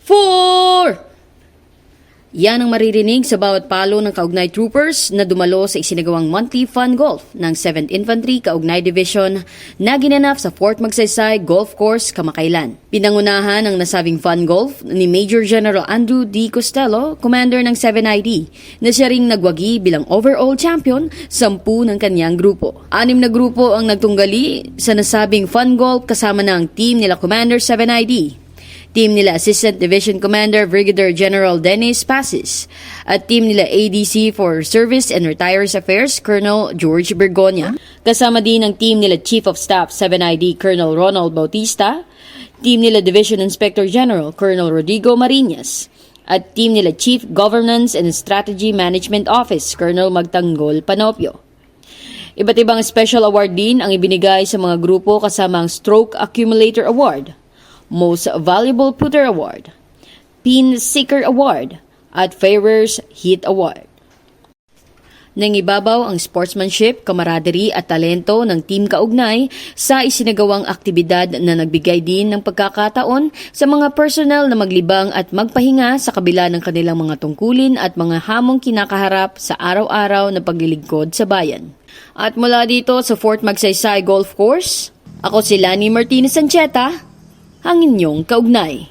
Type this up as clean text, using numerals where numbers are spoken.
4! Yan ang maririnig sa bawat palo ng Kaugnay Troopers na dumalo sa isinagawang monthly fun golf ng 7th Infantry Kaugnay Division na ginanap sa Fort Magsaysay Golf Course kamakailan. Pinangunahan ang nasabing fun golf ni Major General Andrew D. Costello, commander ng 7ID, na siya ring nagwagi bilang overall champion 10 ng kanyang grupo. 6 na grupo ang nagtunggali sa nasabing fun golf kasama ng team nila Commander 7ID. Team nila Assistant Division Commander Brigadier General Dennis Pasis at team nila ADC for Service and Retirees Affairs Colonel George Bergonia. Kasama din ang team nila Chief of Staff 7ID Colonel Ronald Bautista, team nila Division Inspector General Colonel Rodrigo Marinas, at team nila Chief Governance and Strategy Management Office Colonel Magtanggol Panopio. Iba't ibang special award din ang ibinigay sa mga grupo kasama ang Stroke Accumulator Award, Most Valuable Putter Award, Pin Seeker Award, at Fairers Hit Award. Nangibabaw ang sportsmanship, camaraderie at talento ng Team Kaugnay sa isinagawang aktibidad na nagbigay din ng pagkakataon sa mga personnel na maglibang at magpahinga sa kabila ng kanilang mga tungkulin at mga hamong kinakaharap sa araw-araw na paglilingkod sa bayan. At mula dito sa Fort Magsaysay Golf Course, ako si Lani Martinez Sancheta, ang inyong kaugnay.